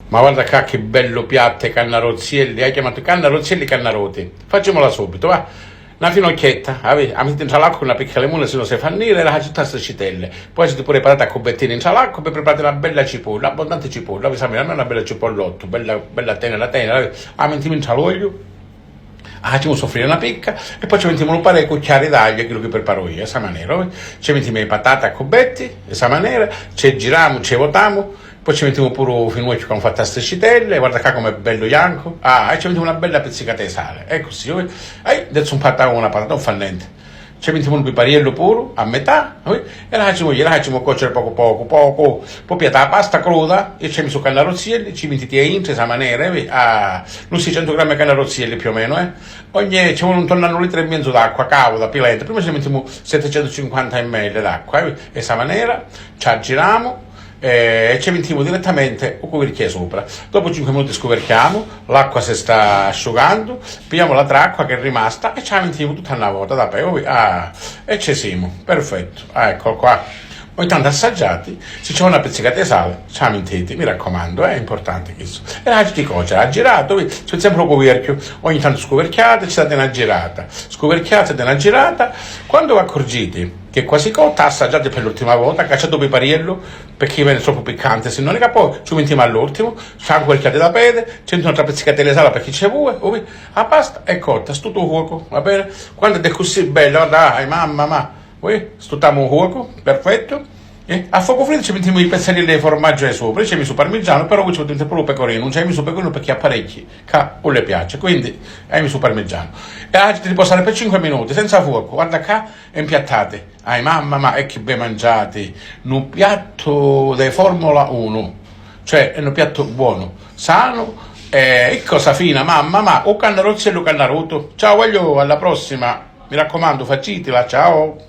Ma guarda qua che bello piatto, i cannarozzielli. Hai chiamato cannarozzielli cannaroti. Facciamola subito, va. Una finocchietta, la metti dentro l'acqua con una piccola limone, se non si fa nera, e la faccio tutta citelle. Poi siete pure parate a cubettini dentro l'acqua, poi preparate una bella cipolla, abbondante cipolla, vi sa, una bella cipollotto, bella tenera, la mettiamo dentro l'olio, la facciamo soffrire una picca, e poi ci mettiamo un paio di cucchiai d'aglio, quello che preparo io, questa maniera. Ci mettiamo le patate a cubetti, questa maniera, ci giriamo, ci votiamo. Poi ci mettiamo pure il finocchio che hanno fatto a striscitelle, guarda qua com'è bello bianco. E ci mettiamo una bella pizzicata di sale. E così, adesso un patata con una patata, non fa niente. Ci mettiamo un pipariello pure, a metà, e la facciamo cuocere poco. Poi piata la pasta cruda, e ci mettiamo cannarozzielli, ci mettete in questa maniera, non si 100 grammi di cannarozzielli più o meno, ci vuole un tonno un litro e mezzo d'acqua, cauda, pilente. Prima ci mettiamo 750 ml d'acqua, e questa maniera, ci aggiriamo, e ci mettiamo direttamente un cucchiaio sopra. Dopo 5 minuti scoperchiamo, l'acqua si sta asciugando, pigliamo l'altra acqua che è rimasta e ci la mettiamo tutta una volta da poi, e ci siamo, perfetto. Ecco qua. Ogni tanto assaggiati, se c'è una pizzicata di sale, ce la mettete, mi raccomando, è importante questo. E la di cuocere, ha girato, c'è sempre un coperchio, ogni tanto scoperchiate, ci date una girata, scoperchiate, date una girata, quando vi accorgete che è quasi cotta, assaggiate per l'ultima volta, cacciate il pipariello, perché viene troppo piccante, se non è poi ci mettiamo all'ultimo, ci scoperchiate da pede, c'è un'altra pizzicata di sale perché c'è vuoi, la pasta è cotta, sto tutto cuoco, va bene? Quando è così bello, dai, mamma, stuttiamo un cuoco, perfetto. A fuoco freddo ci mettiamo i pezzettini di formaggio sopra, ci mettiamo parmigiano, però ci mettiamo pure il pecorino, non ci mettiamo pecorino perché ha parecchi, che non le piace, quindi hai messo parmigiano. E la ci riposare per 5 minuti, senza fuoco, guarda qua, e impiattate. Mamma, e che bei mangiati, un piatto di Formula 1, cioè è un piatto buono, sano, e cosa fina, mamma, o cannarozzi e lo cannaroto. Ciao, voglio, alla prossima, mi raccomando, facitela, ciao.